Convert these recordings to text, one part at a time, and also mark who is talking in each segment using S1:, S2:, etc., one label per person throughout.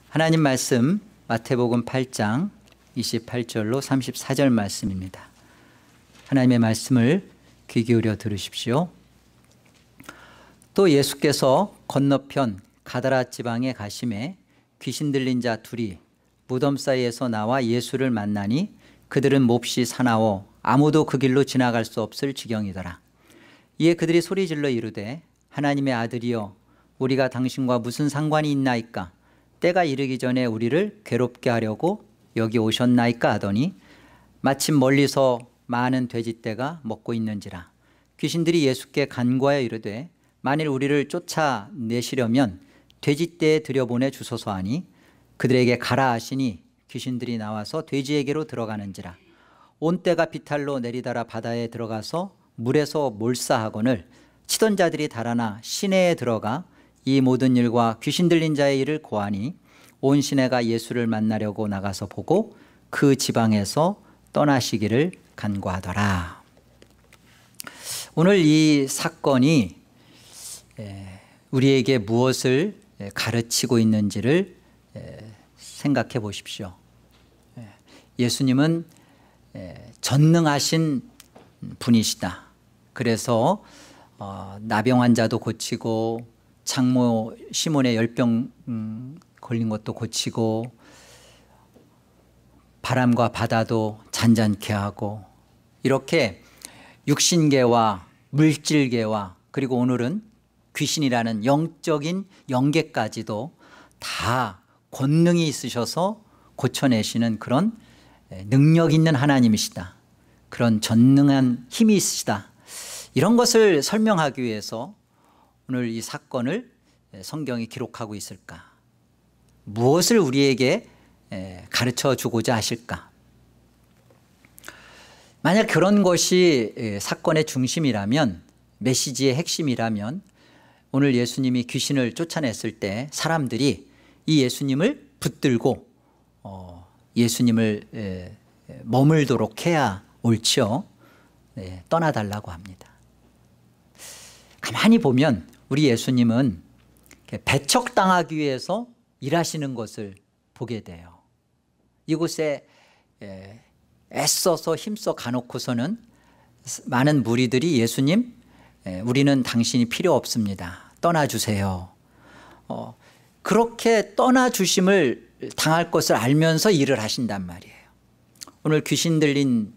S1: 하나님 말씀 마태복음 8장 28절로 34절 말씀입니다. 하나님의 말씀을 귀 기울여 들으십시오. 또 예수께서 건너편 가다라 지방에 가심에 귀신 들린 자 둘이 무덤 사이에서 나와 예수를 만나니 그들은 몹시 사나워 아무도 그 길로 지나갈 수 없을 지경이더라. 이에 그들이 소리질러 이르되 하나님의 아들이여 우리가 당신과 무슨 상관이 있나이까? 때가 이르기 전에 우리를 괴롭게 하려고 여기 오셨나이까 하더니 마침 멀리서 많은 돼지떼가 먹고 있는지라. 귀신들이 예수께 간구하여 이르되 만일 우리를 쫓아내시려면 돼지떼에 들여보내 주소서 하니 그들에게 가라 하시니 귀신들이 나와서 돼지에게로 들어가는지라. 온 떼가 비탈로 내리달아 바다에 들어가서 물에서 몰사하거늘 치던 자들이 달아나 시내에 들어가 이 모든 일과 귀신 들린 자의 일을 고하니 온 시내가 예수를 만나려고 나가서 보고 그 지방에서 떠나시기를 간구하더라. 오늘 이 사건이 우리에게 무엇을 가르치고 있는지를 생각해 보십시오. 예수님은 전능하신 분이시다. 그래서 나병 환자도 고치고 장모 시몬의 열병 걸린 것도 고치고 바람과 바다도 잔잔케 하고 이렇게 육신계와 물질계와 그리고 오늘은 귀신이라는 영적인 영계까지도 다 권능이 있으셔서 고쳐내시는 그런 능력 있는 하나님이시다. 그런 전능한 힘이 있으시다. 이런 것을 설명하기 위해서 오늘 이 사건을 성경이 기록하고 있을까? 무엇을 우리에게 가르쳐 주고자 하실까? 만약 그런 것이 사건의 중심이라면, 메시지의 핵심이라면 오늘 예수님이 귀신을 쫓아냈을 때 사람들이 이 예수님을 붙들고 예수님을 머물도록 해야 옳지요. 떠나달라고 합니다. 가만히 보면 우리 예수님은 배척당하기 위해서 일하시는 것을 보게 돼요. 이곳에 애써서 힘써 가놓고서는 많은 무리들이 예수님 우리는 당신이 필요 없습니다. 떠나주세요. 그렇게 떠나주심을 당할 것을 알면서 일을 하신단 말이에요. 오늘 귀신 들린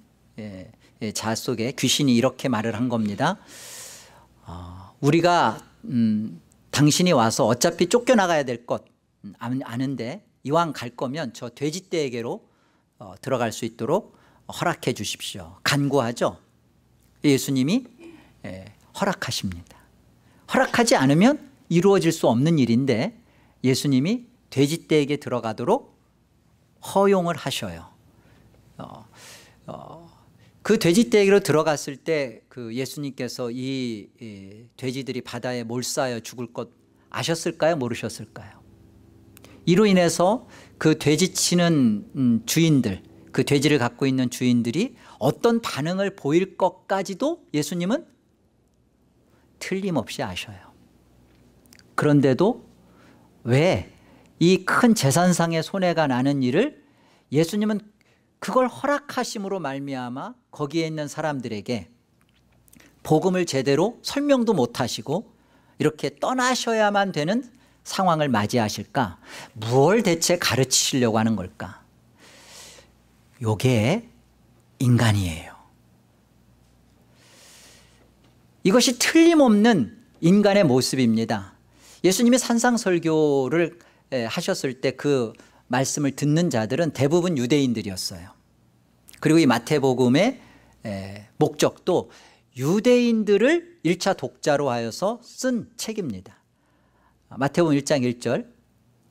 S1: 자 속에 귀신이 이렇게 말을 한 겁니다. 우리가 당신이 와서 어차피 쫓겨나가야 될 것 아는데 이왕 갈 거면 저 돼지떼에게로 들어갈 수 있도록 허락해 주십시오. 간구하죠. 예수님이 허락하십니다. 허락하지 않으면 이루어질 수 없는 일인데 예수님이 돼지떼에게 들어가도록 허용을 하셔요. 그 돼지떼에게로 들어갔을 때 그 예수님께서 이 돼지들이 바다에 몰사하여 죽을 것 아셨을까요? 모르셨을까요? 이로 인해서 그 돼지 치는 주인들, 그 돼지를 갖고 있는 주인들이 어떤 반응을 보일 것까지도 예수님은 틀림없이 아셔요. 그런데도 왜 이 큰 재산상의 손해가 나는 일을 예수님은 그걸 허락하심으로 말미암아 거기에 있는 사람들에게 복음을 제대로 설명도 못하시고 이렇게 떠나셔야만 되는 상황을 맞이하실까? 무엇을 대체 가르치시려고 하는 걸까? 이게 인간이에요. 이것이 틀림없는 인간의 모습입니다. 예수님이 산상설교를 하셨을 때 그 말씀을 듣는 자들은 대부분 유대인들이었어요. 그리고 이 마태복음의 목적도 유대인들을 1차 독자로 하여서 쓴 책입니다. 마태복음 1장 1절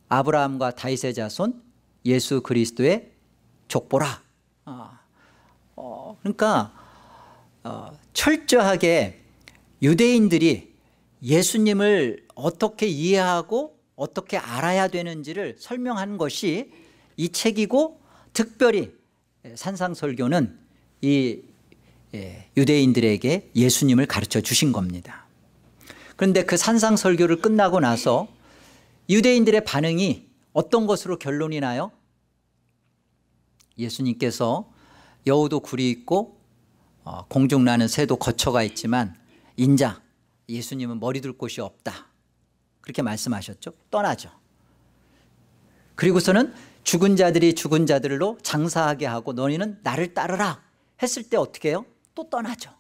S1: 아브라함과 다윗의 자손 예수 그리스도의 족보라. 그러니까 철저하게 유대인들이 예수님을 어떻게 이해하고 어떻게 알아야 되는지를 설명한 것이 이 책이고 특별히 산상설교는 이 유대인들에게 예수님을 가르쳐 주신 겁니다. 그런데 그 산상설교를 끝나고 나서 유대인들의 반응이 어떤 것으로 결론이 나요? 예수님께서 여우도 굴이 있고 공중나는 새도 거처가 있지만 인자 예수님은 머리 둘 곳이 없다, 그렇게 말씀하셨죠. 떠나죠. 그리고서는 죽은 자들이 죽은 자들로 장사하게 하고 너희는 나를 따르라 했을 때 어떻게 해요? 또 떠나죠.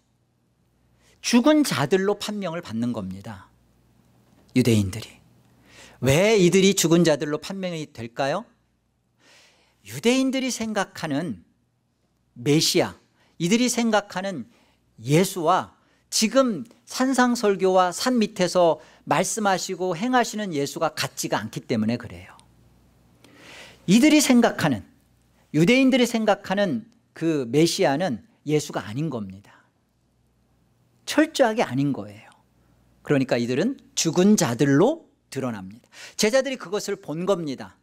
S1: 죽은 자들로 판명을 받는 겁니다. 유대인들이. 왜 이들이 죽은 자들로 판명이 될까요? 유대인들이 생각하는 메시아, 이들이 생각하는 예수와 지금 산상설교와 산 밑에서 말씀하시고 행하시는 예수가 같지가 않기 때문에 그래요. 이들이 생각하는, 유대인들이 생각하는 그 메시아는 예수가 아닌 겁니다. 철저하게 아닌 거예요. 그러니까 이들은 죽은 자들로 드러납니다. 제자들이 그것을 본 겁니다.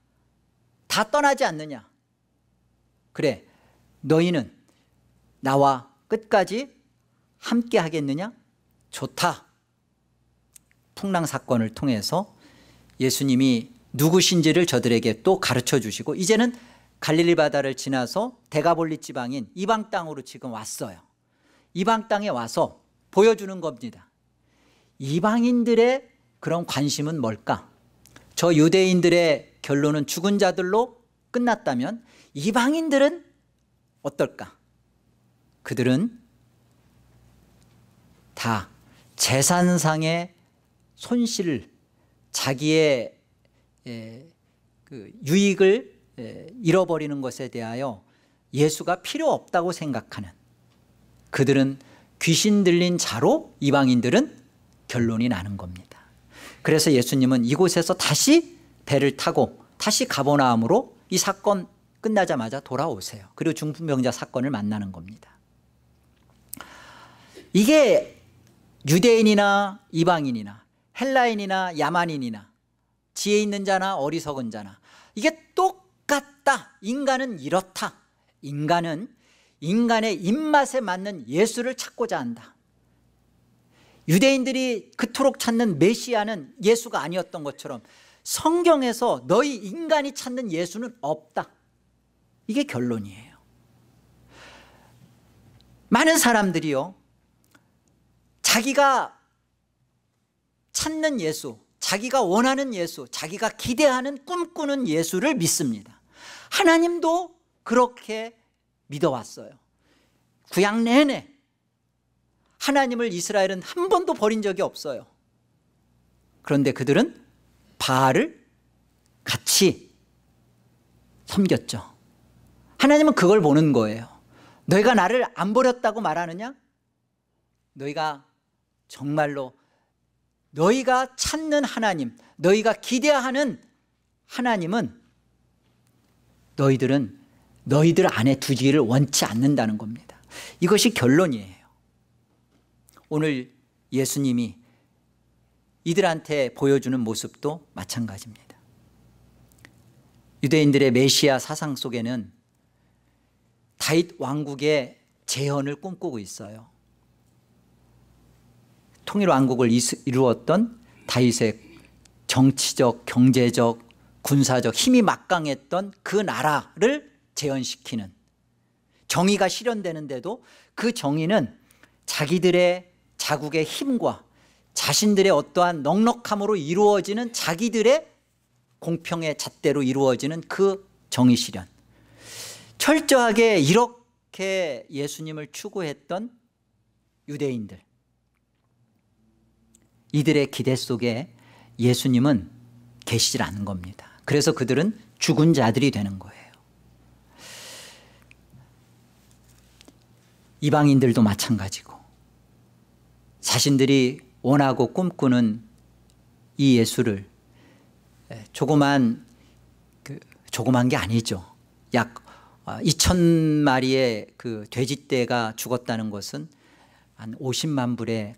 S1: 다 떠나지 않느냐? 그래, 너희는 나와 끝까지 함께 하겠느냐? 좋다. 풍랑 사건을 통해서 예수님이 누구신지를 저들에게 또 가르쳐 주시고 이제는 갈릴리 바다를 지나서 데가볼리 지방인 이방 땅으로 지금 왔어요. 이방 땅에 와서 보여주는 겁니다. 이방인들의 그런 관심은 뭘까? 저 유대인들의 결론은 죽은 자들로 끝났다면 이방인들은 어떨까? 그들은 다 재산상의 손실을, 자기의 그 유익을 잃어버리는 것에 대하여 예수가 필요 없다고 생각하는, 그들은 귀신 들린 자로 이방인들은 결론이 나는 겁니다. 그래서 예수님은 이곳에서 다시 배를 타고 다시 가버나움으로 이 사건 끝나자마자 돌아오세요. 그리고 중풍병자 사건을 만나는 겁니다. 이게 유대인이나 이방인이나 헬라인이나 야만인이나 지혜 있는 자나 어리석은 자나 이게 똑같다. 인간은 이렇다. 인간은 인간의 입맛에 맞는 예수를 찾고자 한다. 유대인들이 그토록 찾는 메시아는 예수가 아니었던 것처럼 성경에서 너희 인간이 찾는 예수는 없다. 이게 결론이에요. 많은 사람들이요, 자기가 찾는 예수, 자기가 원하는 예수, 자기가 기대하는 꿈꾸는 예수를 믿습니다. 하나님도 그렇게 믿어왔어요. 구약 내내 하나님을 이스라엘은 한 번도 버린 적이 없어요. 그런데 그들은 바알을 같이 섬겼죠. 하나님은 그걸 보는 거예요. 너희가 나를 안 버렸다고 말하느냐? 너희가 정말로 너희가 찾는 하나님, 너희가 기대하는 하나님은 너희들 안에 두기를 원치 않는다는 겁니다. 이것이 결론이에요. 오늘 예수님이 이들한테 보여주는 모습도 마찬가지입니다. 유대인들의 메시아 사상 속에는 다윗 왕국의 재현을 꿈꾸고 있어요. 통일 왕국을 이루었던 다윗의 정치적, 경제적, 군사적 힘이 막강했던 그 나라를 재현시키는, 정의가 실현되는데도 그 정의는 자기들의 자국의 힘과 자신들의 어떠한 넉넉함으로 이루어지는, 자기들의 공평의 잣대로 이루어지는 그 정의 실현, 철저하게 이렇게 예수님을 추구했던 유대인들, 이들의 기대 속에 예수님은 계시질 않은 겁니다. 그래서 그들은 죽은 자들이 되는 거예요. 이방인들도 마찬가지고 자신들이 원하고 꿈꾸는 이 예수를 조그만 게 아니죠. 약 2,000마리의 그 돼지떼가 죽었다는 것은 한 50만 불의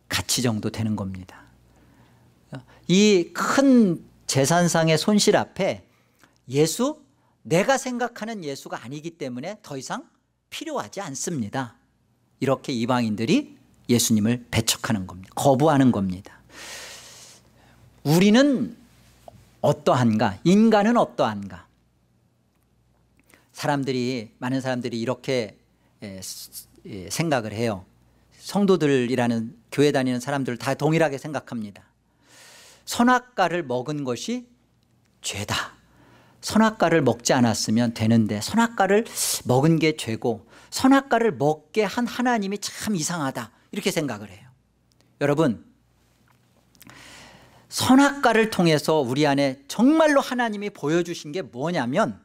S1: 가치 정도 되는 겁니다. 이 큰 재산상의 손실 앞에 예수, 내가 생각하는 예수가 아니기 때문에 더 이상 필요하지 않습니다. 이렇게 이방인들이 예수님을 배척하는 겁니다. 거부하는 겁니다. 우리는 어떠한가? 인간은 어떠한가? 많은 사람들이 이렇게 생각을 해요. 성도들이라는 교회 다니는 사람들 다 동일하게 생각합니다. 선악과를 먹은 것이 죄다. 선악과를 먹지 않았으면 되는데 선악과를 먹은 게 죄고 선악과를 먹게 한 하나님이 참 이상하다, 이렇게 생각을 해요. 여러분, 선악과를 통해서 우리 안에 정말로 하나님이 보여주신 게 뭐냐면,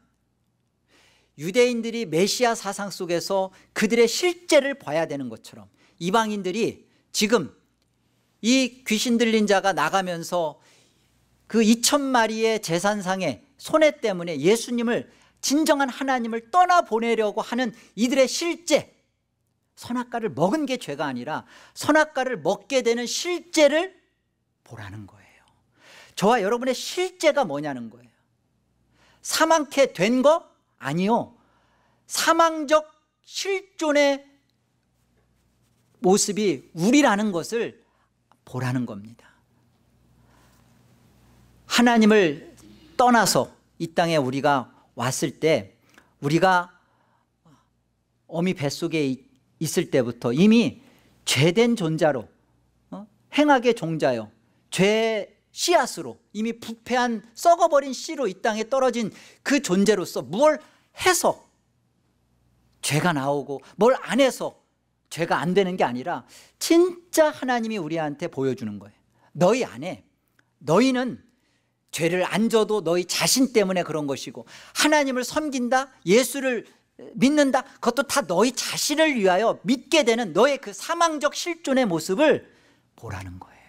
S1: 유대인들이 메시아 사상 속에서 그들의 실제를 봐야 되는 것처럼 이방인들이 지금 이 귀신 들린 자가 나가면서 그 2,000마리의 제사상의 손해 때문에 예수님을, 진정한 하나님을 떠나보내려고 하는 이들의 실제, 선악과를 먹은 게 죄가 아니라 선악과를 먹게 되는 실제를 보라는 거예요. 저와 여러분의 실제가 뭐냐는 거예요. 사망케 된 거? 아니요. 사망적 실존의 모습이 우리라는 것을 보라는 겁니다. 하나님을 떠나서 이 땅에 우리가 왔을 때, 우리가 어미 뱃속에 있을 때부터 이미 죄된 존재로, 행악의 종자요, 죄의 씨앗으로, 이미 부패한 썩어버린 씨로 이 땅에 떨어진 그 존재로서 뭘 해서 죄가 나오고 뭘 안 해서 죄가 안 되는 게 아니라 진짜 하나님이 우리한테 보여주는 거예요. 너희 안에, 너희는 죄를 안 져도 너희 자신 때문에 그런 것이고, 하나님을 섬긴다, 예수를 믿는다, 그것도 다 너희 자신을 위하여 믿게 되는 너의 그 사망적 실존의 모습을 보라는 거예요.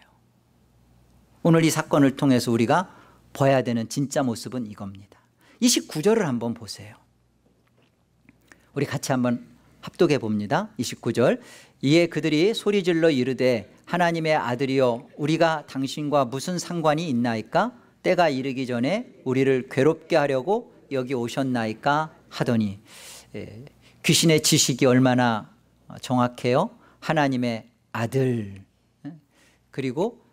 S1: 오늘 이 사건을 통해서 우리가 봐야 되는 진짜 모습은 이겁니다. 29절을 한번 보세요. 우리 같이 한번 합독해 봅니다. 29절. 이에 그들이 소리질러 이르되 하나님의 아들이여 우리가 당신과 무슨 상관이 있나이까? 때가 이르기 전에 우리를 괴롭게 하려고 여기 오셨나이까? 하더니, 귀신의 지식이 얼마나 정확해요? 하나님의 아들. 그리고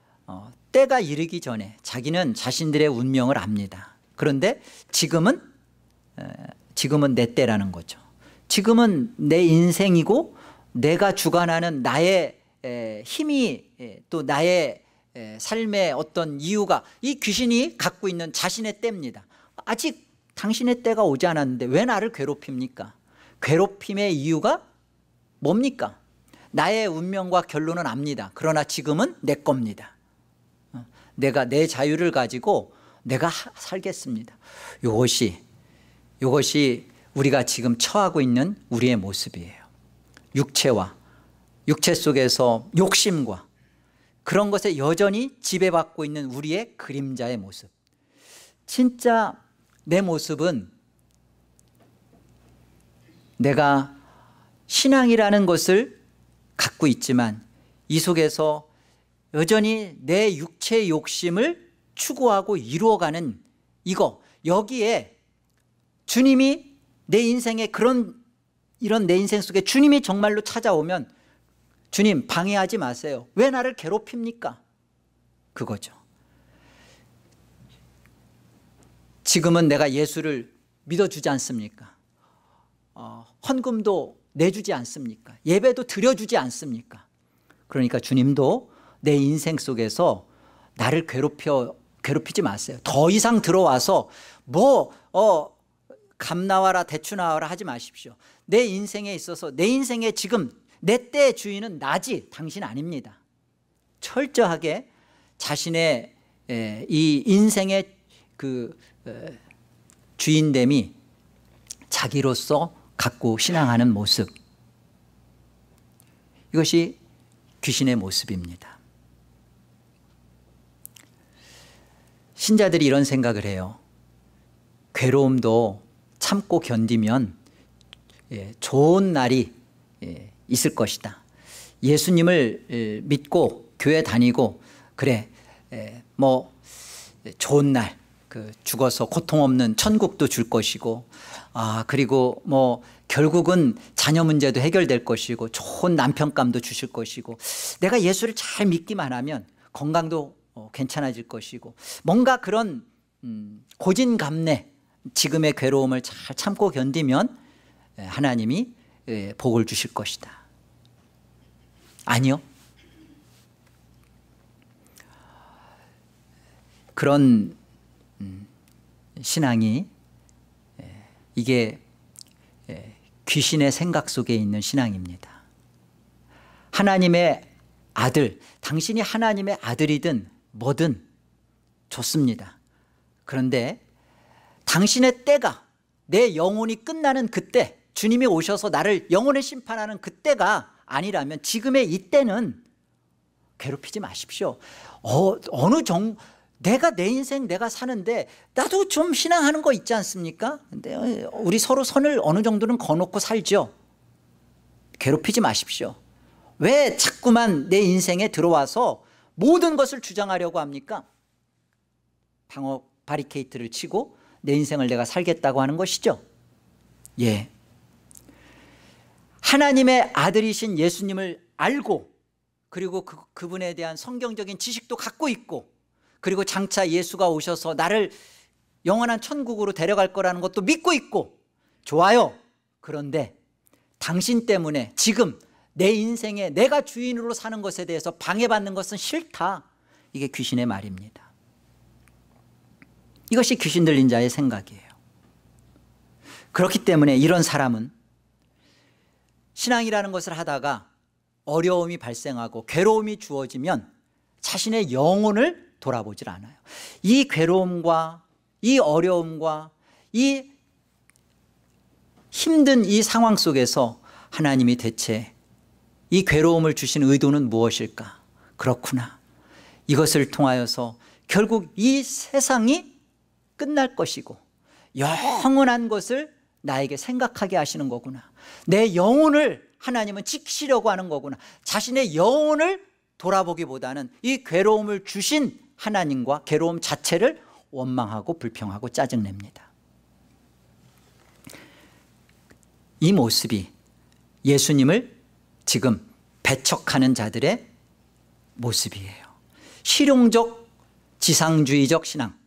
S1: 때가 이르기 전에 자기는 자신들의 운명을 압니다. 그런데 지금은 내 때라는 거죠. 지금은 내 인생이고 내가 주관하는 나의 힘이, 또 나의 삶의 어떤 이유가 이 귀신이 갖고 있는 자신의 때입니다. 아직 당신의 때가 오지 않았는데 왜 나를 괴롭힙니까? 괴롭힘의 이유가 뭡니까? 나의 운명과 결론은 압니다. 그러나 지금은 내 겁니다. 내가 내 자유를 가지고 내가 살겠습니다. 이것이 우리가 지금 처하고 있는 우리의 모습이에요. 육체 속에서 욕심과 그런 것에 여전히 지배받고 있는 우리의 그림자의 모습. 진짜 내 모습은 내가 신앙이라는 것을 갖고 있지만 이 속에서 여전히 내 육체의 욕심을 추구하고 이루어가는 여기에 주님이 내 인생에 이런 내 인생 속에 주님이 정말로 찾아오면, 주님 방해하지 마세요. 왜 나를 괴롭힙니까? 그거죠. 지금은 내가 예수를 믿어주지 않습니까? 헌금도 내주지 않습니까? 예배도 드려주지 않습니까? 그러니까 주님도 내 인생 속에서 나를 괴롭히지 마세요. 더 이상 들어와서 감 나와라 대추 나와라 하지 마십시오. 내 인생에 있어서, 내 인생에 지금 내 때의 주인은 나지 당신 아닙니다. 철저하게 자신의 이 인생의 그 주인됨이 자기로서 갖고 신앙하는 모습, 이것이 귀신의 모습입니다. 신자들이 이런 생각을 해요. 괴로움도 참고 견디면 좋은 날이 있을 것이다. 예수님을 믿고 교회 다니고 그래 좋은 날, 죽어서 고통 없는 천국도 줄 것이고, 그리고 결국은 자녀 문제도 해결될 것이고 좋은 남편감도 주실 것이고, 내가 예수를 잘 믿기만 하면 건강도 괜찮아질 것이고, 뭔가 그런 고진감래 지금의 괴로움을 잘 참고 견디면 하나님이 복을 주실 것이다. 아니요. 그런 신앙이 이게 귀신의 생각 속에 있는 신앙입니다. 하나님의 아들, 당신이 하나님의 아들이든 뭐든 좋습니다. 그런데 당신의 때가, 내 영혼이 끝나는 그때, 주님이 오셔서 나를 영혼의 심판하는 그때가 아니라면 지금의 이때는 괴롭히지 마십시오. 내가 내 인생 내가 사는데 나도 좀 신앙하는 거 있지 않습니까? 근데 우리 서로 선을 어느 정도는 거놓고 살죠. 괴롭히지 마십시오. 왜 자꾸만 내 인생에 들어와서 모든 것을 주장하려고 합니까? 방어 바리케이트를 치고 내 인생을 내가 살겠다고 하는 것이죠. 예. 하나님의 아들이신 예수님을 알고, 그리고 그분에 대한 성경적인 지식도 갖고 있고, 그리고 장차 예수가 오셔서 나를 영원한 천국으로 데려갈 거라는 것도 믿고 있고, 좋아요. 그런데 당신 때문에 지금 내 인생에 내가 주인으로 사는 것에 대해서 방해받는 것은 싫다. 이게 귀신의 말입니다. 이것이 귀신 들린 자의 생각이에요. 그렇기 때문에 이런 사람은 신앙이라는 것을 하다가 어려움이 발생하고 괴로움이 주어지면 자신의 영혼을 돌아보질 않아요. 이 괴로움과 이 어려움과 이 힘든 이 상황 속에서 하나님이 대체 이 괴로움을 주신 의도는 무엇일까? 그렇구나. 이것을 통하여서 결국 이 세상이 끝날 것이고 영원한 것을 나에게 생각하게 하시는 거구나. 내 영혼을 하나님은 지키시려고 하는 거구나. 자신의 영혼을 돌아보기보다는 이 괴로움을 주신 하나님과 괴로움 자체를 원망하고 불평하고 짜증냅니다. 이 모습이 예수님을 지금 배척하는 자들의 모습이에요. 실용적 지상주의적 신앙.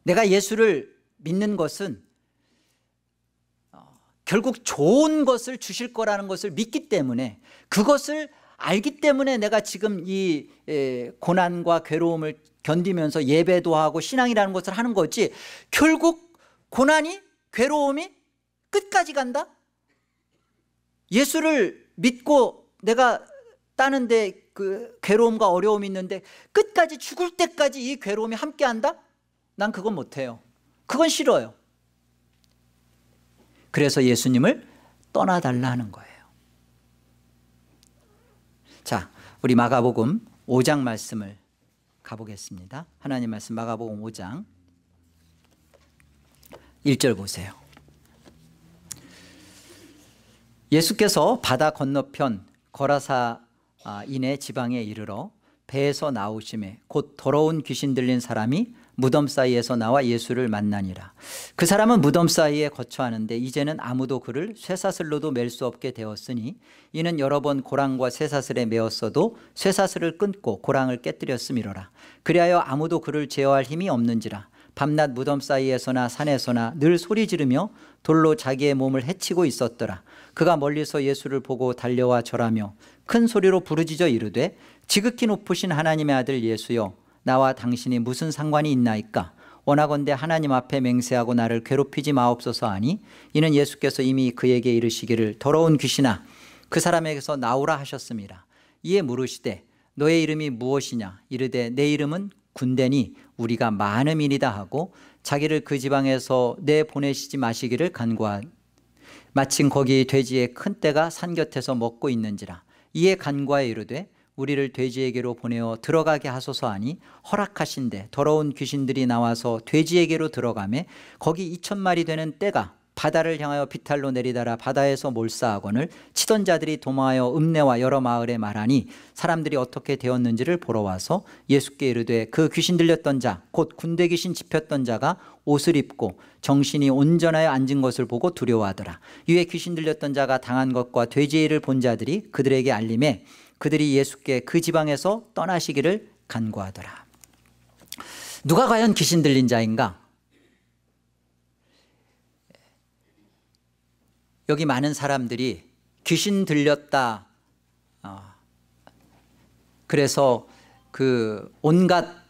S1: 내가 예수를 믿는 것은 결국 좋은 것을 주실 거라는 것을 믿기 때문에, 그것을 알기 때문에 내가 지금 이 고난과 괴로움을 견디면서 예배도 하고 신앙이라는 것을 하는 거지, 결국 고난이 괴로움이 끝까지 간다? 예수를 믿고 내가 따는데 그 괴로움과 어려움이 있는데 끝까지 죽을 때까지 이 괴로움이 함께한다? 난 그건 못해요. 그건 싫어요. 그래서 예수님을 떠나달라 하는 거예요. 자, 우리 마가복음 5장 말씀을 가보겠습니다. 하나님 말씀 마가복음 5장 1절 보세요. 예수께서 바다 건너편 거라사인의 지방에 이르러 배에서 나오심에 곧 더러운 귀신 들린 사람이 무덤 사이에서 나와 예수를 만나니라. 그 사람은 무덤 사이에 거처하는데 이제는 아무도 그를 쇠사슬로도 맬 수 없게 되었으니 이는 여러 번 고랑과 쇠사슬에 매었어도 쇠사슬을 끊고 고랑을 깨뜨렸음이로라. 그리하여 아무도 그를 제어할 힘이 없는지라. 밤낮 무덤 사이에서나 산에서나 늘 소리 지르며 돌로 자기의 몸을 해치고 있었더라. 그가 멀리서 예수를 보고 달려와 절하며 큰 소리로 부르짖어 이르되 지극히 높으신 하나님의 아들 예수여, 나와 당신이 무슨 상관이 있나이까? 원하건대 하나님 앞에 맹세하고 나를 괴롭히지 마옵소서 하니, 이는 예수께서 이미 그에게 이르시기를 더러운 귀신아 그 사람에게서 나오라 하셨습니다. 이에 물으시되 너의 이름이 무엇이냐? 이르되 내 이름은 군대니 우리가 많음이니이다 하고 자기를 그 지방에서 내보내시지 마시기를 간구한. 마침 거기 돼지의 큰 떼가 산 곁에서 먹고 있는지라. 이에 간구하여 이르되 우리를 돼지에게로 보내어 들어가게 하소서 하니 허락하신대 더러운 귀신들이 나와서 돼지에게로 들어가매 거기 2,000마리 되는 떼가 바다를 향하여 비탈로 내리다라 바다에서 몰사하거늘 치던 자들이 도망하여 읍내와 여러 마을에 말하니 사람들이 어떻게 되었는지를 보러 와서 예수께 이르되 그 귀신 들렸던 자 곧 군대 귀신 집혔던 자가 옷을 입고 정신이 온전하여 앉은 것을 보고 두려워하더라. 이에 귀신 들렸던 자가 당한 것과 돼지의 일을 본 자들이 그들에게 알림해 그들이 예수께 그 지방에서 떠나시기를 간구하더라. 누가 과연 귀신 들린 자인가? 여기 많은 사람들이 귀신 들렸다, 그래서 그 온갖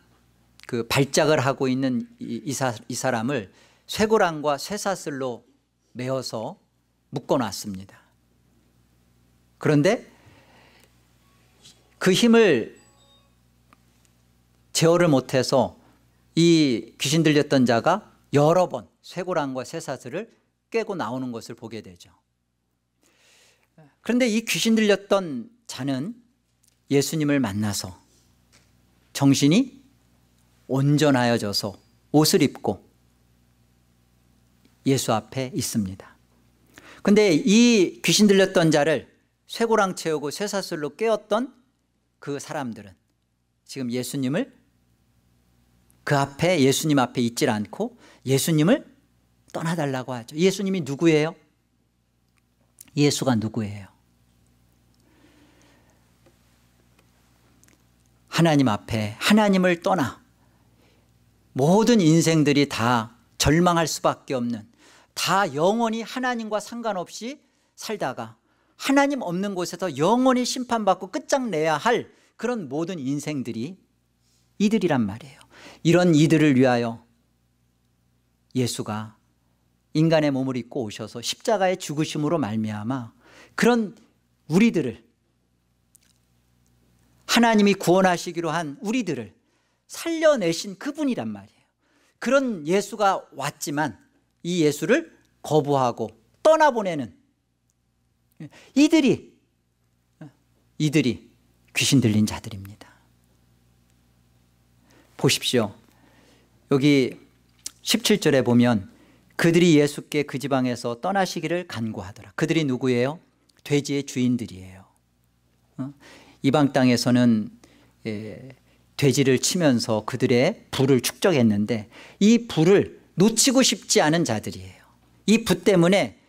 S1: 그 발작을 하고 있는 이 사람을 쇠고랑과 쇠사슬로 메어서 묶어놨습니다. 그런데 그 힘을 제어를 못해서 이 귀신 들렸던 자가 여러 번 쇠고랑과 쇠사슬을 깨고 나오는 것을 보게 되죠. 그런데 이 귀신 들렸던 자는 예수님을 만나서 정신이 온전하여져서 옷을 입고 예수 앞에 있습니다. 그런데 이 귀신 들렸던 자를 쇠고랑 채우고 쇠사슬로 깨웠던 그 사람들은 지금 예수님을 그 앞에 예수님 앞에 있질 않고 예수님을 떠나달라고 하죠. 예수님이 누구예요? 예수가 누구예요? 하나님 앞에 하나님을 떠나 모든 인생들이 다 절망할 수밖에 없는, 다 영원히 하나님과 상관없이 살다가 하나님 없는 곳에서 영원히 심판받고 끝장내야 할 그런 모든 인생들이 이들이란 말이에요. 이런 이들을 위하여 예수가 인간의 몸을 입고 오셔서 십자가의 죽으심으로 말미암아 그런 우리들을, 하나님이 구원하시기로 한 우리들을 살려내신 그분이란 말이에요. 그런 예수가 왔지만 이 예수를 거부하고 떠나보내는 이들이 귀신 들린 자들입니다. 보십시오. 여기 17절에 보면 그들이 예수께 그 지방에서 떠나시기를 간구하더라. 그들이 누구예요? 돼지의 주인들이에요. 이방 땅에서는 돼지를 치면서 그들의 부를 축적했는데 이 부를 놓치고 싶지 않은 자들이에요. 이 부 때문에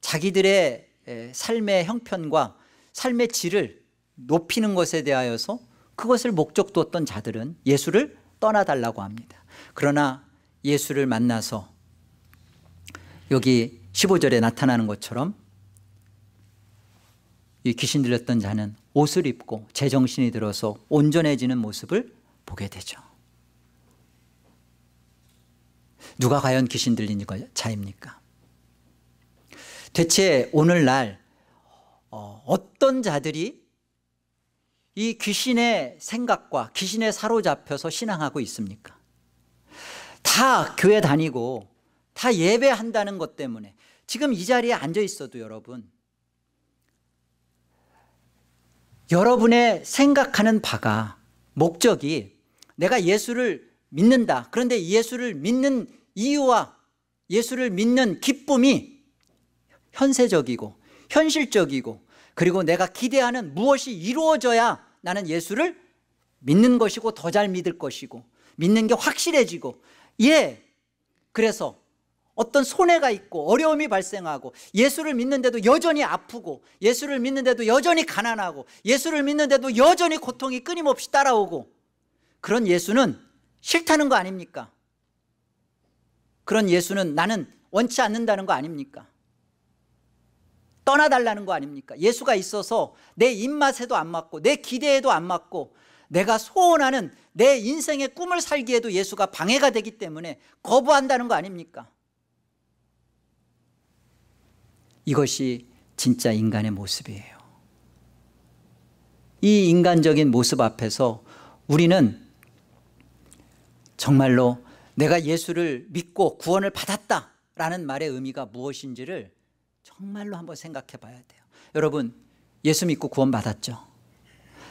S1: 자기들의 삶의 형편과 삶의 질을 높이는 것에 대하여서 그것을 목적 두었던 자들은 예수를 떠나달라고 합니다. 그러나 예수를 만나서 여기 15절에 나타나는 것처럼 이 귀신 들렸던 자는 옷을 입고 제정신이 들어서 온전해지는 모습을 보게 되죠. 누가 과연 귀신 들린 자입니까? 대체 오늘날 어떤 자들이 이 귀신의 생각과 귀신에 사로잡혀서 신앙하고 있습니까? 다 교회 다니고 다 예배한다는 것 때문에 지금 이 자리에 앉아 있어도 여러분의 생각하는 바가, 목적이 내가 예수를 믿는다. 그런데 예수를 믿는 이유와 예수를 믿는 기쁨이 현세적이고 현실적이고, 그리고 내가 기대하는 무엇이 이루어져야 나는 예수를 믿는 것이고 더 잘 믿을 것이고 믿는 게 확실해지고, 그래서 어떤 손해가 있고 어려움이 발생하고 예수를 믿는데도 여전히 아프고 예수를 믿는데도 여전히 가난하고 예수를 믿는데도 여전히 고통이 끊임없이 따라오고, 그런 예수는 싫다는 거 아닙니까? 그런 예수는 나는 원치 않는다는 거 아닙니까? 떠나달라는 거 아닙니까? 예수가 있어서 내 입맛에도 안 맞고 내 기대에도 안 맞고 내가 소원하는 내 인생의 꿈을 살기에도 예수가 방해가 되기 때문에 거부한다는 거 아닙니까? 이것이 진짜 인간의 모습이에요. 이 인간적인 모습 앞에서 우리는 정말로 내가 예수를 믿고 구원을 받았다라는 말의 의미가 무엇인지를 정말로 한번 생각해 봐야 돼요. 여러분, 예수 믿고 구원 받았죠?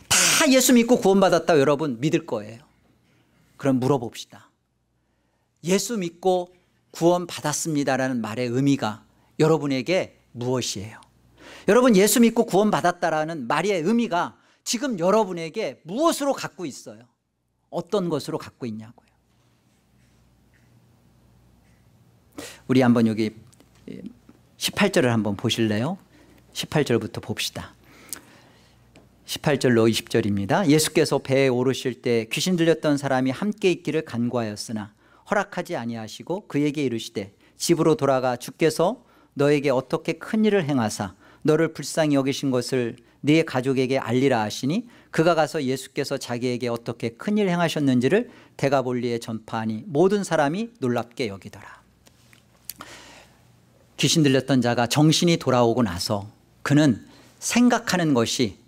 S1: 다 예수 믿고 구원 받았다고 여러분 믿을 거예요. 그럼 물어봅시다. 예수 믿고 구원 받았습니다라는 말의 의미가 여러분에게 무엇이에요? 여러분, 예수 믿고 구원 받았다라는 말의 의미가 지금 여러분에게 무엇으로 갖고 있어요? 어떤 것으로 갖고 있냐고요. 우리 한번 여기 18절을 한번 보실래요? 18절부터 봅시다. 18절로 20절입니다. 예수께서 배에 오르실 때 귀신 들렸던 사람이 함께 있기를 간구하였으나 허락하지 아니하시고 그에게 이르시되 집으로 돌아가 주께서 너에게 어떻게 큰 일을 행하사 너를 불쌍히 여기신 것을 네 가족에게 알리라 하시니 그가 가서 예수께서 자기에게 어떻게 큰 일을 행하셨는지를 데가볼리에 전파하니 모든 사람이 놀랍게 여기더라. 귀신 들렸던 자가 정신이 돌아오고 나서 그는 생각하는 것이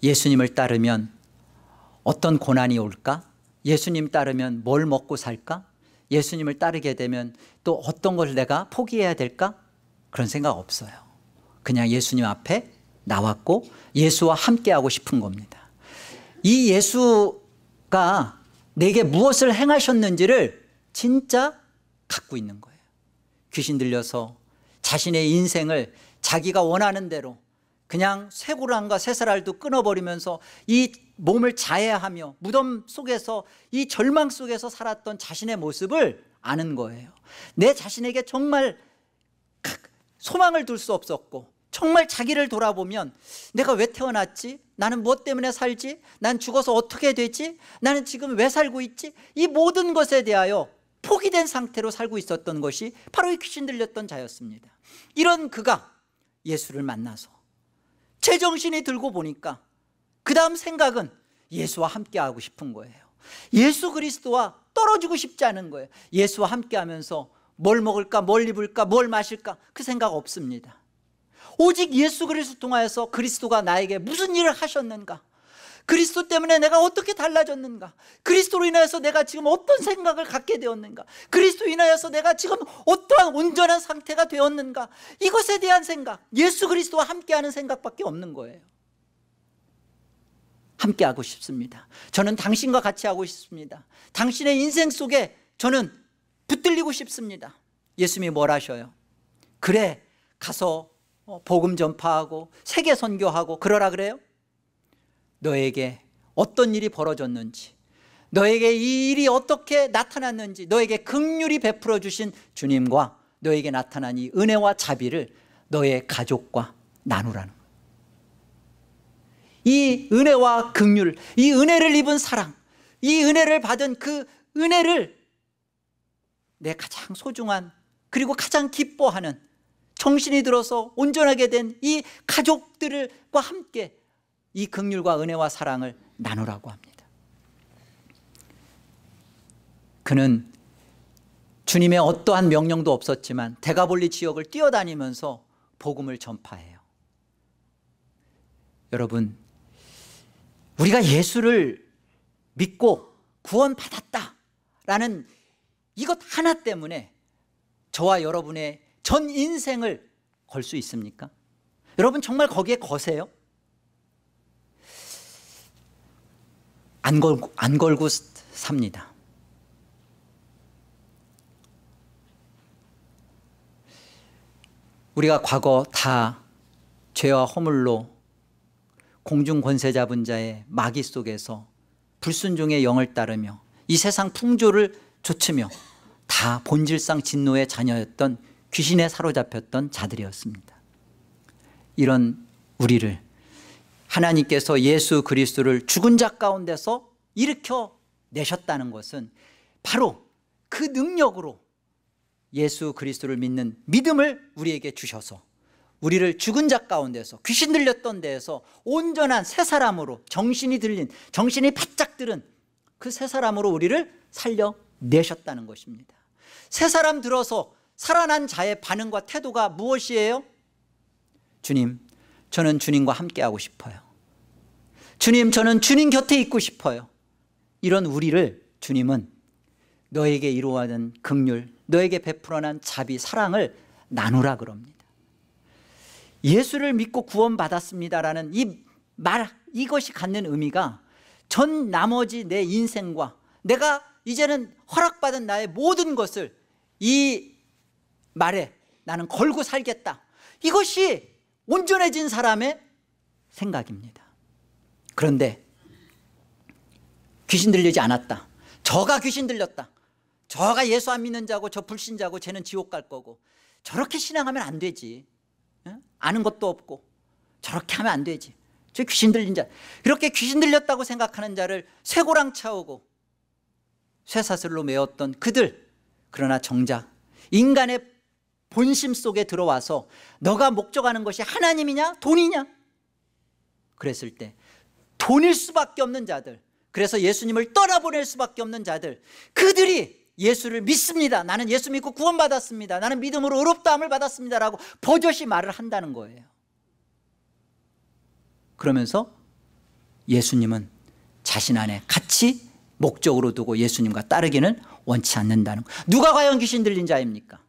S1: 예수님을 따르면 어떤 고난이 올까? 예수님 따르면 뭘 먹고 살까? 예수님을 따르게 되면 또 어떤 걸 내가 포기해야 될까? 그런 생각 없어요. 그냥 예수님 앞에 나왔고 예수와 함께하고 싶은 겁니다. 이 예수가 내게 무엇을 행하셨는지를 진짜 갖고 있는 거예요. 귀신 들려서 자신의 인생을 자기가 원하는 대로 그냥 쇠고랑과 쇠사랄도 끊어버리면서 이 몸을 자해하며 무덤 속에서 이 절망 속에서 살았던 자신의 모습을 아는 거예요. 내 자신에게 정말 소망을 둘 수 없었고 정말 자기를 돌아보면 내가 왜 태어났지? 나는 무엇 때문에 살지? 난 죽어서 어떻게 되지? 나는 지금 왜 살고 있지? 이 모든 것에 대하여 포기된 상태로 살고 있었던 것이 바로 이 귀신 들렸던 자였습니다. 이런 그가 예수를 만나서 제정신이 들고 보니까 그 다음 생각은 예수와 함께하고 싶은 거예요. 예수 그리스도와 떨어지고 싶지 않은 거예요. 예수와 함께하면서 뭘 먹을까, 뭘 입을까, 뭘 마실까 그 생각 없습니다. 오직 예수 그리스도 통하여서 그리스도가 나에게 무슨 일을 하셨는가, 그리스도 때문에 내가 어떻게 달라졌는가, 그리스도로 인하여서 내가 지금 어떤 생각을 갖게 되었는가, 그리스도로 인하여서 내가 지금 어떠한 온전한 상태가 되었는가, 이것에 대한 생각, 예수 그리스도와 함께하는 생각밖에 없는 거예요. 함께하고 싶습니다. 저는 당신과 같이 하고 싶습니다. 당신의 인생 속에 저는 붙들리고 싶습니다. 예수님이 뭘 하셔요? 그래, 가서 복음 전파하고 세계 선교하고 그러라 그래요? 너에게 어떤 일이 벌어졌는지, 너에게 이 일이 어떻게 나타났는지, 너에게 긍휼히 베풀어 주신 주님과 너에게 나타난 이 은혜와 자비를 너의 가족과 나누라는 거예요. 이 은혜와 긍휼, 이 은혜를 입은 사랑, 이 은혜를 받은 그 은혜를 내 가장 소중한 그리고 가장 기뻐하는, 정신이 들어서 온전하게 된 이 가족들과 함께 이 긍휼과 은혜와 사랑을 나누라고 합니다. 그는 주님의 어떠한 명령도 없었지만 데가볼리 지역을 뛰어다니면서 복음을 전파해요. 여러분, 우리가 예수를 믿고 구원받았다라는 이것 하나 때문에 저와 여러분의 전 인생을 걸 수 있습니까? 여러분 정말 거기에 거세요? 안 걸고 삽니다. 우리가 과거 다 죄와 허물로 공중 권세 잡은 자의 마귀 속에서 불순종의 영을 따르며 이 세상 풍조를 좇으며 다 본질상 진노의 자녀였던 귀신에 사로잡혔던 자들이었습니다. 이런 우리를 하나님께서 예수 그리스도를 죽은 자 가운데서 일으켜 내셨다는 것은 바로 그 능력으로 예수 그리스도를 믿는 믿음을 우리에게 주셔서 우리를 죽은 자 가운데서, 귀신 들렸던 데에서 온전한 새 사람으로, 정신이 들린, 정신이 바짝 들은 그 새 사람으로 우리를 살려내셨다는 것입니다. 새 사람 들어서 살아난 자의 반응과 태도가 무엇이에요? 주님, 저는 주님과 함께하고 싶어요. 주님, 저는 주님 곁에 있고 싶어요. 이런 우리를 주님은 너에게 이루어진 긍휼, 너에게 베풀어난 자비, 사랑을 나누라 그럽니다. 예수를 믿고 구원받았습니다라는 이 말, 이것이 갖는 의미가 전 나머지 내 인생과 내가 이제는 허락받은 나의 모든 것을 이 말에 나는 걸고 살겠다, 이것이 온전해진 사람의 생각입니다. 그런데 귀신 들리지 않았다, 저가 귀신 들렸다, 저가 예수 안 믿는 자고 저 불신자고 쟤는 지옥 갈 거고, 저렇게 신앙하면 안 되지. 아는 것도 없고 저렇게 하면 안 되지. 저 귀신 들린 자, 이렇게 귀신 들렸다고 생각하는 자를 쇠고랑 차오고 쇠사슬로 메었던 그들, 그러나 정작 인간의 본심 속에 들어와서 너가 목적하는 것이 하나님이냐 돈이냐, 그랬을 때 돈일 수밖에 없는 자들, 그래서 예수님을 떠나보낼 수밖에 없는 자들, 그들이 예수를 믿습니다. 나는 예수 믿고 구원받았습니다. 나는 믿음으로 의롭다함을 받았습니다 라고 버젓이 말을 한다는 거예요. 그러면서 예수님은 자신 안에 같이 목적으로 두고 예수님과 따르기는 원치 않는다는 거. 누가 과연 귀신 들린 자입니까?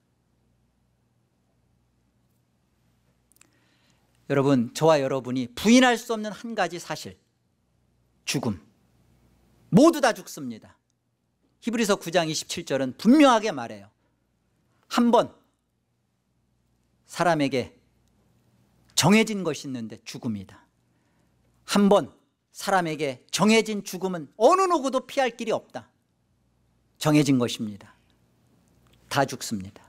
S1: 여러분, 저와 여러분이 부인할 수 없는 한 가지 사실, 죽음. 모두 다 죽습니다. 히브리서 9장 27절은 분명하게 말해요. 한 번 사람에게 정해진 것이 있는데 죽음이다. 한 번 사람에게 정해진 죽음은 어느 누구도 피할 길이 없다. 정해진 것입니다. 다 죽습니다.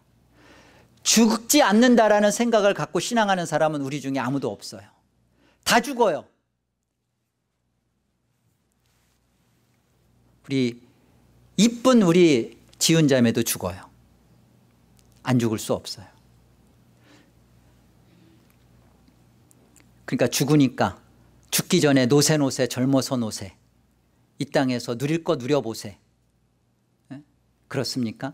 S1: 죽지 않는다라는 생각을 갖고 신앙하는 사람은 우리 중에 아무도 없어요. 다 죽어요. 이쁜 우리 지은 자매도 죽어요. 안 죽을 수 없어요. 그러니까 죽으니까 죽기 전에 노세 젊어서 노세, 이 땅에서 누릴 거 누려보세. 그렇습니까?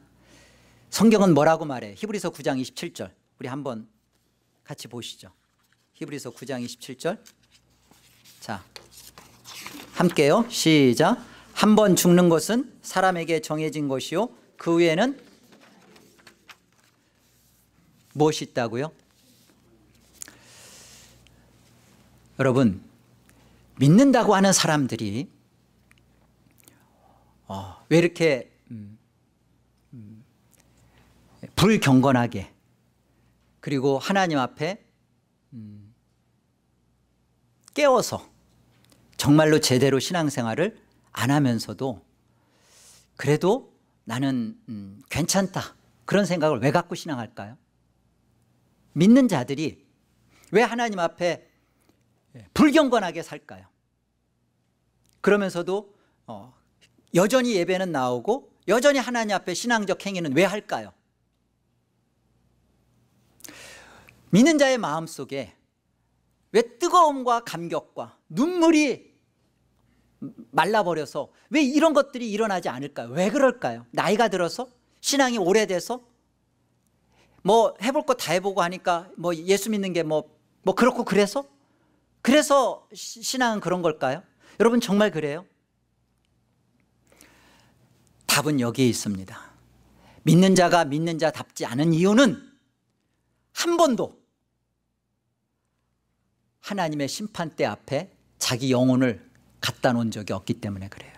S1: 성경은 뭐라고 말해요? 히브리서 9장 27절 우리 한번 같이 보시죠. 히브리서 9장 27절. 자, 함께요. 시작. 한 번 죽는 것은 사람에게 정해진 것이요 그 후에는 무엇이 있다고요? 여러분, 믿는다고 하는 사람들이 왜 이렇게 불경건하게, 그리고 하나님 앞에 깨워서 정말로 제대로 신앙생활을 안 하면서도 그래도 나는 괜찮다, 그런 생각을 왜 갖고 신앙할까요? 믿는 자들이 왜 하나님 앞에 불경건하게 살까요? 그러면서도 여전히 예배는 나오고 여전히 하나님 앞에 신앙적 행위는 왜 할까요? 믿는 자의 마음속에 왜 뜨거움과 감격과 눈물이 말라버려서 왜 이런 것들이 일어나지 않을까요? 왜 그럴까요? 나이가 들어서? 신앙이 오래돼서? 뭐 해볼 거 다 해보고 하니까 뭐 예수 믿는 게 뭐 그렇고 그래서 신앙은 그런 걸까요? 여러분, 정말 그래요? 답은 여기에 있습니다. 믿는 자가 믿는 자답지 않은 이유는 한 번도 하나님의 심판대 앞에 자기 영혼을 갖다 놓은 적이 없기 때문에 그래요.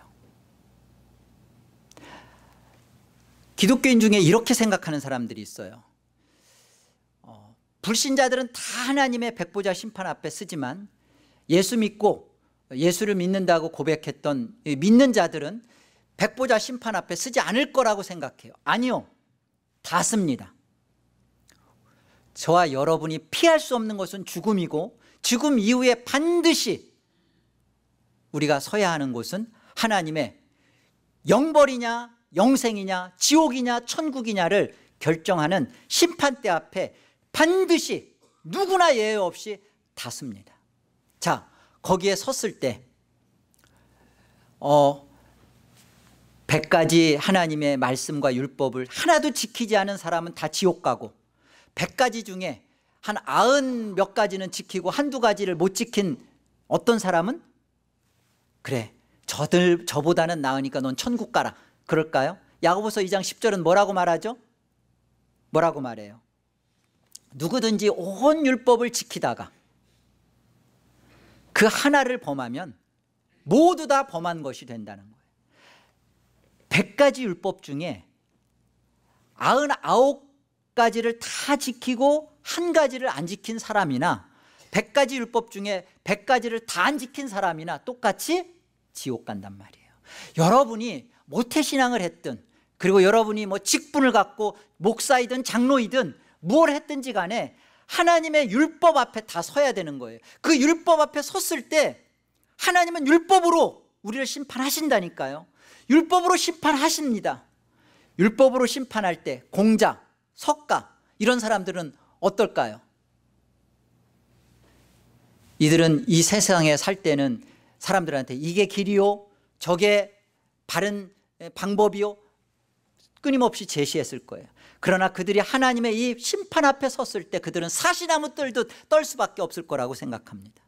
S1: 기독교인 중에 이렇게 생각하는 사람들이 있어요. 불신자들은 다 하나님의 백보자 심판 앞에 쓰지만 예수 믿고 예수를 믿는다고 고백했던 믿는 자들은 백보자 심판 앞에 쓰지 않을 거라고 생각해요. 아니요, 다 씁니다. 저와 여러분이 피할 수 없는 것은 죽음이고, 죽음 이후에 반드시 우리가 서야 하는 곳은 하나님의 영벌이냐 영생이냐 지옥이냐 천국이냐를 결정하는 심판대 앞에 반드시 누구나 예외 없이 다 씁니다. 자, 거기에 섰을 때 100가지 하나님의 말씀과 율법을 하나도 지키지 않은 사람은 다 지옥 가고, 100가지 중에 한 90 몇 가지는 지키고 한두 가지를 못 지킨 어떤 사람은 그래, 저보다는 나으니까 넌 천국 가라, 그럴까요? 야고보서 2장 10절은 뭐라고 말하죠? 뭐라고 말해요? 누구든지 온 율법을 지키다가 그 하나를 범하면 모두 다 범한 것이 된다는 거예요. 100가지 율법 중에 99가지를 다 지키고 한 가지를 안 지킨 사람이나 100가지 율법 중에 100가지를 다 안 지킨 사람이나 똑같이 지옥 간단 말이에요. 여러분이 모태신앙을 했든, 그리고 여러분이 뭐 직분을 갖고 목사이든 장로이든 뭘 했든지 간에 하나님의 율법 앞에 다 서야 되는 거예요. 그 율법 앞에 섰을 때 하나님은 율법으로 우리를 심판하신다니까요. 율법으로 심판하십니다. 율법으로 심판할 때 공자, 석가 이런 사람들은 어떨까요? 이들은 이 세상에 살 때는 사람들한테 이게 길이요, 저게 바른 방법이요 끊임없이 제시했을 거예요. 그러나 그들이 하나님의 이 심판 앞에 섰을 때 그들은 사시나무 떨듯 떨 수밖에 없을 거라고 생각합니다.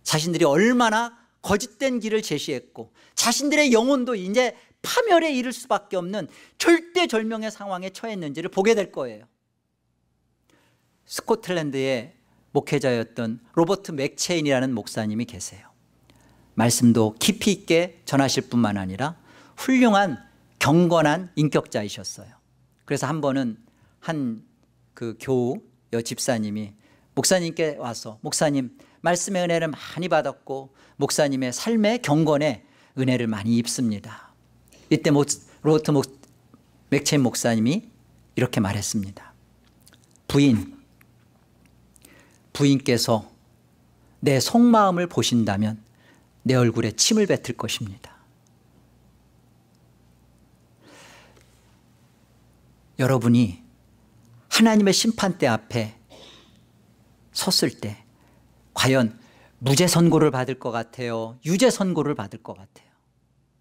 S1: 자신들이 얼마나 거짓된 길을 제시했고 자신들의 영혼도 이제 파멸에 이를 수밖에 없는 절대절명의 상황에 처했는지를 보게 될 거예요. 스코틀랜드의 목회자였던 로버트 맥체인이라는 목사님이 계세요. 말씀도 깊이 있게 전하실 뿐만 아니라 훌륭한 경건한 인격자이셨어요. 그래서 한 번은 한 그 교우 집사님이 목사님께 와서 목사님 말씀의 은혜를 많이 받았고 목사님의 삶의 경건에 은혜를 많이 입습니다. 이때 로버트 맥체인 목사님이 이렇게 말했습니다. 부인께서 내 속마음을 보신다면 내 얼굴에 침을 뱉을 것입니다. 여러분이 하나님의 심판대 앞에 섰을 때 과연 무죄 선고를 받을 것 같아요? 유죄 선고를 받을 것 같아요?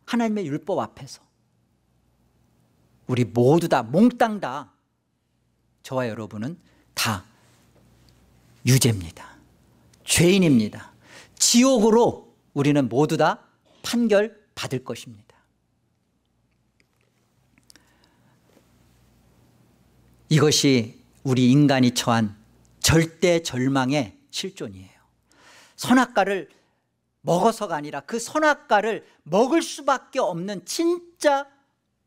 S1: 하나님의 율법 앞에서 우리 모두 다 몽땅 다 저와 여러분은 다 유죄입니다. 죄인입니다. 지옥으로 우리는 모두 다 판결받을 것입니다. 이것이 우리 인간이 처한 절대 절망의 실존이에요. 선악과를 먹어서가 아니라 그 선악과를 먹을 수밖에 없는 진짜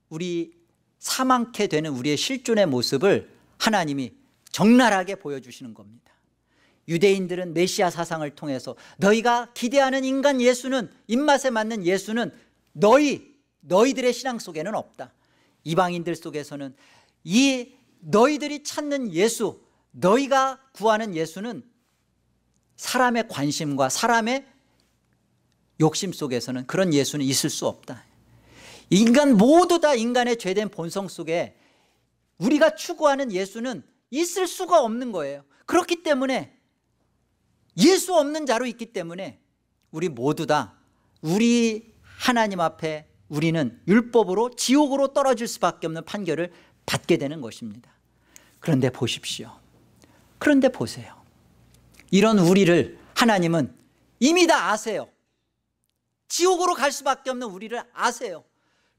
S1: 우리 사망케 되는 우리의 실존의 모습을 하나님이 적나라하게 보여주시는 겁니다. 유대인들은 메시아 사상을 통해서 너희가 기대하는 인간 예수는, 입맛에 맞는 예수는 너희들의 신앙 속에는 없다. 이방인들 속에서는 이 너희들이 찾는 예수, 너희가 구하는 예수는 사람의 관심과 사람의 욕심 속에서는 그런 예수는 있을 수 없다. 인간 모두 다 인간의 죄된 본성 속에 우리가 추구하는 예수는 있을 수가 없는 거예요. 그렇기 때문에 예수 없는 자로 있기 때문에 우리 모두 다 우리 하나님 앞에 우리는 율법으로 지옥으로 떨어질 수밖에 없는 판결을 받게 되는 것입니다. 그런데 보십시오. 그런데 보세요. 이런 우리를 하나님은 이미 다 아세요. 지옥으로 갈 수밖에 없는 우리를 아세요.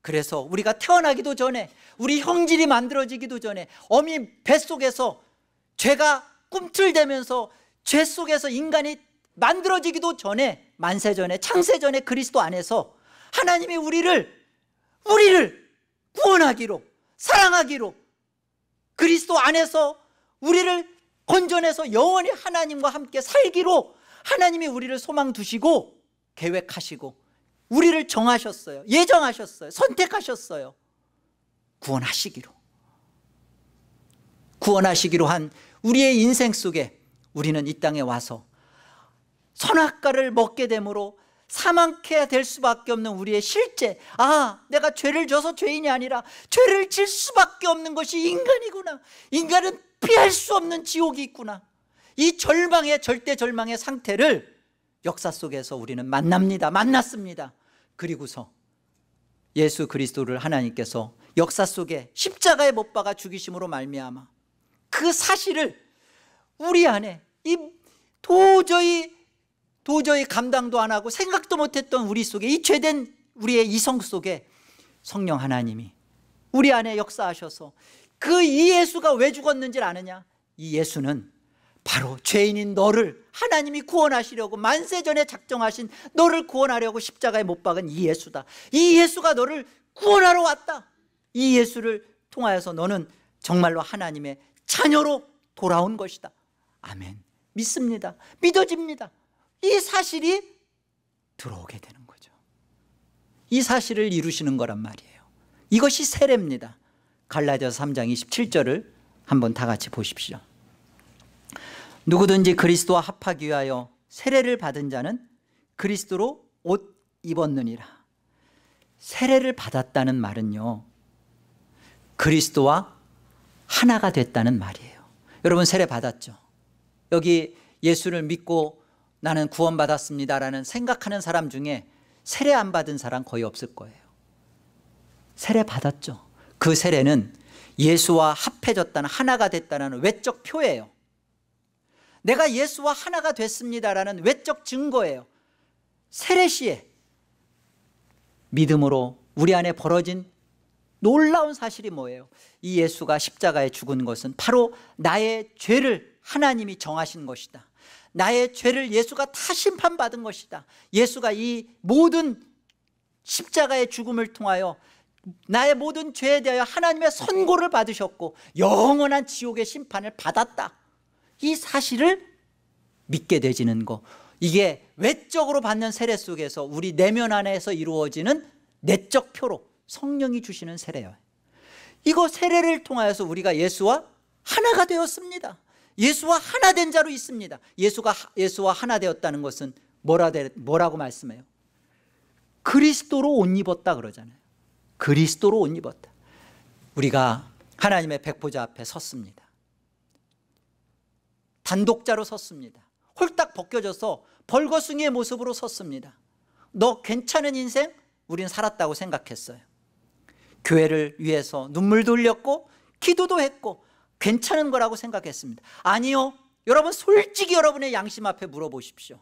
S1: 그래서 우리가 태어나기도 전에, 우리 형질이 만들어지기도 전에, 어미 뱃속에서 죄가 꿈틀대면서 죄 속에서 인간이 만들어지기도 전에, 만세전에, 창세전에 그리스도 안에서 하나님이 우리를 구원하기로, 사랑하기로, 그리스도 안에서 우리를 건져내서 영원히 하나님과 함께 살기로 하나님이 우리를 소망 두시고 계획하시고 우리를 정하셨어요. 예정하셨어요. 선택하셨어요. 구원하시기로 한 우리의 인생 속에 우리는 이 땅에 와서 선악과를 먹게 되므로 사망케 될 수밖에 없는 우리의 실제, 내가 죄를 져서 죄인이 아니라 죄를 질 수밖에 없는 것이 인간이구나. 인간은 피할 수 없는 지옥이 있구나. 이 절망의, 절대 절망의 상태를 역사 속에서 우리는 만났습니다. 그리고서 예수 그리스도를 하나님께서 역사 속에 십자가에 못 박아 죽이심으로 말미암아 그 사실을 우리 안에 도저히 감당도 안 하고 생각도 못했던 우리 속에, 이 죄된 우리의 이성 속에 성령 하나님이 우리 안에 역사하셔서 그 이 예수가 왜 죽었는지를 아느냐? 이 예수는 바로 죄인인 너를 하나님이 구원하시려고 만세전에 작정하신 너를 구원하려고 십자가에 못 박은 이 예수다. 이 예수가 너를 구원하러 왔다. 이 예수를 통하여서 너는 정말로 하나님의 자녀로 돌아온 것이다. 아멘. 믿습니다. 믿어집니다. 이 사실이 들어오게 되는 거죠. 이 사실을 이루시는 거란 말이에요. 이것이 세례입니다. 갈라디아서 3장 27절을 한번 다 같이 보십시오. 누구든지 그리스도와 합하기 위하여 세례를 받은 자는 그리스도로 옷 입었느니라. 세례를 받았다는 말은요, 그리스도와 하나가 됐다는 말이에요. 여러분 세례 받았죠? 여기 예수를 믿고 나는 구원받았습니다라는 생각하는 사람 중에 세례 안 받은 사람 거의 없을 거예요. 세례 받았죠. 그 세례는 예수와 합해졌다는, 하나가 됐다는 외적 표예요. 내가 예수와 하나가 됐습니다라는 외적 증거예요. 세례 시에 믿음으로 우리 안에 벌어진 놀라운 사실이 뭐예요? 이 예수가 십자가에 죽은 것은 바로 나의 죄를 하나님이 정하신 것이다. 나의 죄를 예수가 다 심판받은 것이다. 예수가 이 모든 십자가의 죽음을 통하여 나의 모든 죄에 대하여 하나님의 선고를 받으셨고 영원한 지옥의 심판을 받았다. 이 사실을 믿게 되지는 거, 이게 외적으로 받는 세례 속에서 우리 내면 안에서 이루어지는 내적 표로 성령이 주시는 세례예요. 이거 세례를 통하여서 우리가 예수와 하나가 되었습니다. 예수와 하나 된 자로 있습니다. 예수와 하나 되었다는 것은 뭐라고 말씀해요? 그리스도로 옷 입었다 그러잖아요. 그리스도로 옷 입었다. 우리가 하나님의 백보자 앞에 섰습니다. 단독자로 섰습니다. 홀딱 벗겨져서 벌거숭이의 모습으로 섰습니다. 너 괜찮은 인생? 우린 살았다고 생각했어요. 교회를 위해서 눈물도 흘렸고 기도도 했고 괜찮은 거라고 생각했습니다. 아니요. 여러분 솔직히 여러분의 양심 앞에 물어보십시오.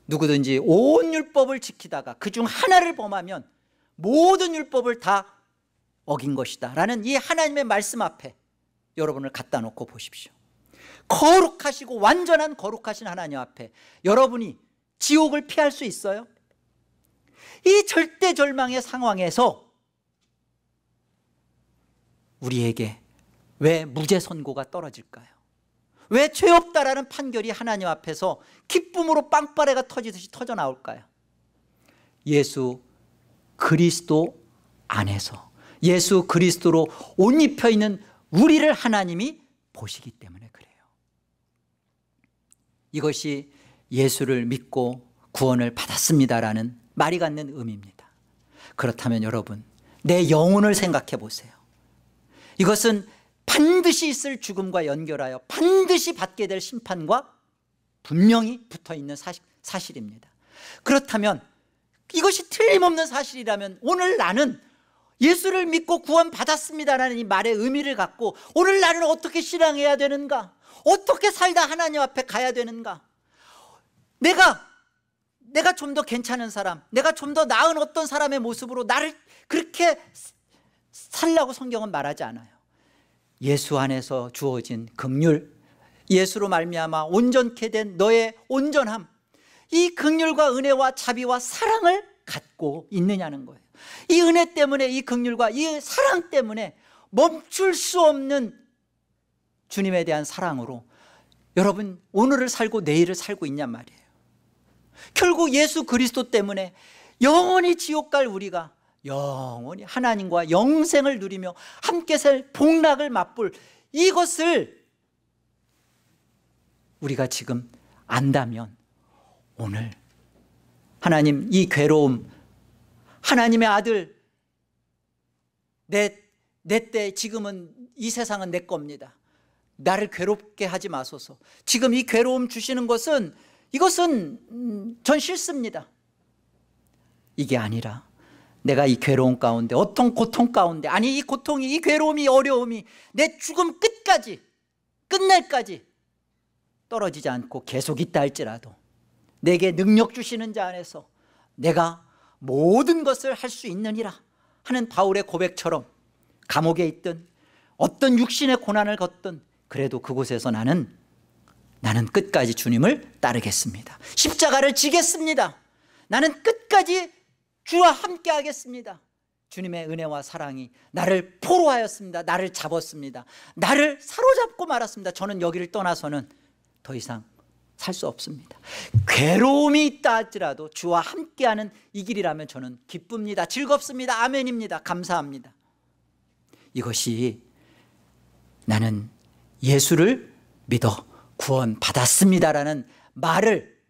S1: 누구든지 온 율법을 지키다가 그중 하나를 범하면 모든 율법을 다 어긴 것이다 라는 이 하나님의 말씀 앞에 여러분을 갖다 놓고 보십시오. 거룩하시고 완전한 거룩하신 하나님 앞에 여러분이 지옥을 피할 수 있어요? 이 절대절망의 상황에서 우리에게 왜 무죄 선고가 떨어질까요? 왜 죄 없다라는 판결이 하나님 앞에서 기쁨으로 빵빠레가 터지듯이 터져 나올까요? 예수 그리스도 안에서 예수 그리스도로 옷 입혀 있는 우리를 하나님이 보시기 때문에 그래요. 이것이 예수를 믿고 구원을 받았습니다라는 말이 갖는 의미입니다. 그렇다면 여러분, 내 영혼을 생각해 보세요. 이것은 반드시 있을 죽음과 연결하여 반드시 받게 될 심판과 분명히 붙어있는 사실입니다. 그렇다면 이것이 틀림없는 사실이라면 오늘 나는 예수를 믿고 구원받았습니다라는 이 말의 의미를 갖고 오늘 나는 어떻게 신앙해야 되는가? 어떻게 살다 하나님 앞에 가야 되는가? 내가 좀 더 괜찮은 사람, 내가 좀 더 나은 어떤 사람의 모습으로 나를 그렇게 살라고 성경은 말하지 않아요. 예수 안에서 주어진 긍휼, 예수로 말미암아 온전케 된 너의 온전함, 이 긍휼과 은혜와 자비와 사랑을 갖고 있느냐는 거예요. 이 은혜 때문에, 이 긍휼과 이 사랑 때문에 멈출 수 없는 주님에 대한 사랑으로 여러분 오늘을 살고 내일을 살고 있냔 말이에요. 결국 예수 그리스도 때문에 영원히 지옥 갈 우리가 영원히 하나님과 영생을 누리며 함께 살 복락을 맛볼 이것을 우리가 지금 안다면 오늘 하나님 이 괴로움, 하나님의 아들 내 때 지금은 이 세상은 내 겁니다. 나를 괴롭게 하지 마소서. 지금 이 괴로움 주시는 것은 이것은 전 싫습니다. 이게 아니라 내가 이 괴로움 가운데 어떤 고통 가운데, 아니 이 고통이, 이 괴로움이, 어려움이 내 죽음 끝까지, 끝날까지 떨어지지 않고 계속 있다 할지라도 내게 능력 주시는 자 안에서 내가 모든 것을 할 수 있느니라 하는 바울의 고백처럼 감옥에 있든 어떤 육신의 고난을 걷든 그래도 그곳에서 나는 끝까지 주님을 따르겠습니다. 십자가를 지겠습니다. 나는 끝까지 주와 함께 하겠습니다. 주님의 은혜와 사랑이 나를 포로하였습니다. 나를 잡았습니다. 나를 사로잡고 말았습니다. 저는 여기를 떠나서는 더 이상 살 수 없습니다. 괴로움이 있다 할지라도 주와 함께하는 이 길이라면 저는 기쁩니다. 즐겁습니다. 아멘입니다. 감사합니다. 이것이 나는 예수를 믿어 구원 받았습니다라는 말을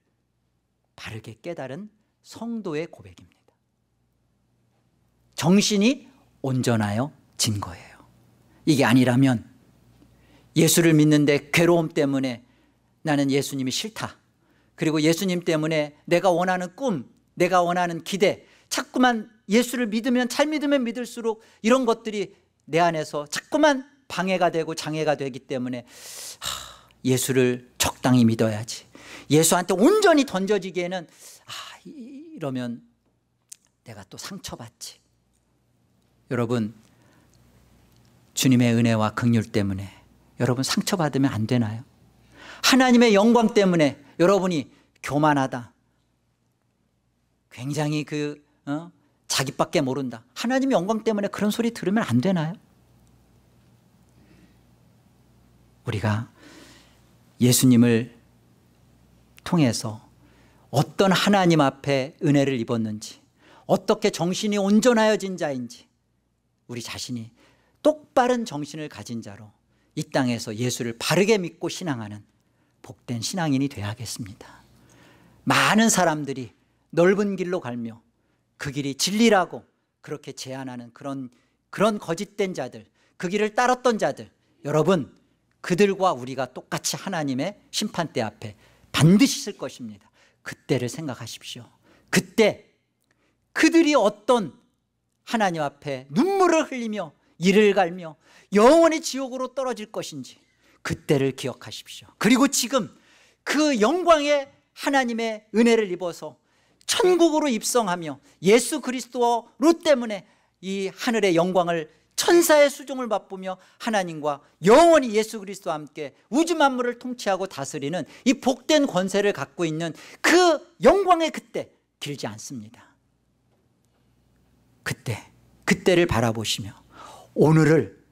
S1: 바르게 깨달은 성도의 고백입니다. 정신이 온전하여진 거예요. 이게 아니라면 예수를 믿는데 괴로움 때문에 나는 예수님이 싫다, 그리고 예수님 때문에 내가 원하는 꿈, 내가 원하는 기대, 자꾸만 예수를 믿으면, 잘 믿으면 믿을수록 이런 것들이 내 안에서 자꾸만 방해가 되고 장애가 되기 때문에 예수를 적당히 믿어야지, 예수한테 온전히 던져지기에는 이러면 내가 또 상처받지. 여러분, 주님의 은혜와 긍휼 때문에 여러분 상처받으면 안 되나요? 하나님의 영광 때문에 여러분이 교만하다, 굉장히 자기밖에 모른다, 하나님의 영광 때문에 그런 소리 들으면 안 되나요? 우리가 예수님을 통해서 어떤 하나님 앞에 은혜를 입었는지, 어떻게 정신이 온전하여진 자인지, 우리 자신이 똑바른 정신을 가진 자로 이 땅에서 예수를 바르게 믿고 신앙하는 복된 신앙인이 되어야겠습니다. 많은 사람들이 넓은 길로 갈며 그 길이 진리라고 그렇게 제안하는 그런 거짓된 자들, 그 길을 따랐던 자들, 여러분, 그들과 우리가 똑같이 하나님의 심판대 앞에 반드시 있을 것입니다. 그때를 생각하십시오. 그때 그들이 어떤 하나님 앞에 눈물을 흘리며 이를 갈며 영원히 지옥으로 떨어질 것인지 그때를 기억하십시오. 그리고 지금 그 영광의 하나님의 은혜를 입어서 천국으로 입성하며 예수 그리스도로 때문에 이 하늘의 영광을, 천사의 수종을 맛보며 하나님과 영원히 예수 그리스도와 함께 우주 만물을 통치하고 다스리는 이 복된 권세를 갖고 있는 그 영광의 그때 길지 않습니다. 그때를 바라보시며 오늘을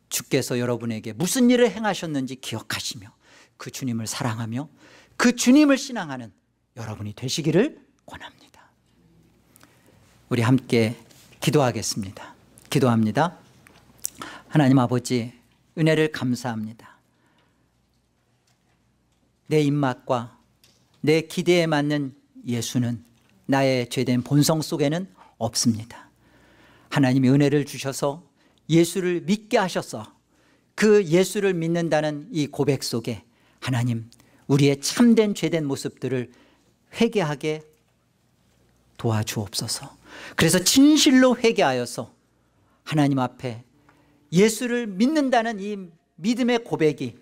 S1: 주께서 여러분에게 무슨 일을 행하셨는지 기억하시며 그 주님을 사랑하며 그 주님을 신앙하는 여러분이 되시기를 권합니다. 우리 함께 기도하겠습니다. 기도합니다. 하나님 아버지, 은혜를 감사합니다. 내 입맛과 내 기대에 맞는 예수는 나의 죄된 본성 속에는 없습니다. 하나님이 은혜를 주셔서 예수를 믿게 하셔서 그 예수를 믿는다는 이 고백 속에 하나님, 우리의 참된 죄된 모습들을 회개하게 도와주옵소서. 그래서 진실로 회개하여서 하나님 앞에 예수를 믿는다는 이 믿음의 고백이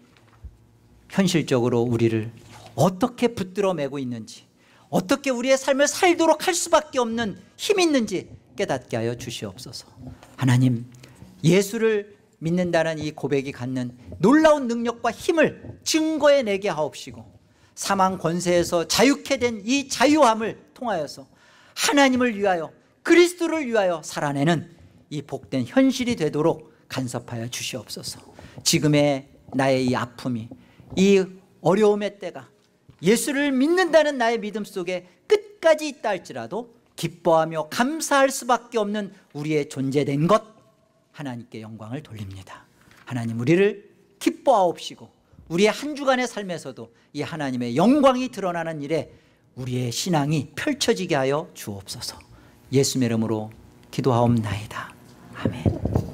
S1: 현실적으로 우리를 어떻게 붙들어 매고 있는지, 어떻게 우리의 삶을 살도록 할 수밖에 없는 힘이 있는지 깨닫게 하여 주시옵소서. 하나님, 예수를 믿는다는 이 고백이 갖는 놀라운 능력과 힘을 증거해내게 하옵시고, 사망 권세에서 자유케 된 이 자유함을 통하여서 하나님을 위하여, 그리스도를 위하여 살아내는 이 복된 현실이 되도록 간섭하여 주시옵소서. 지금의 나의 이 아픔이, 이 어려움의 때가 예수를 믿는다는 나의 믿음 속에 끝까지 있다 할지라도 기뻐하며 감사할 수밖에 없는 우리의 존재된 것, 하나님께 영광을 돌립니다. 하나님, 우리를 기뻐하옵시고 우리의 한 주간의 삶에서도 이 하나님의 영광이 드러나는 일에 우리의 신앙이 펼쳐지게 하여 주옵소서. 예수의 이름으로 기도하옵나이다. 아멘.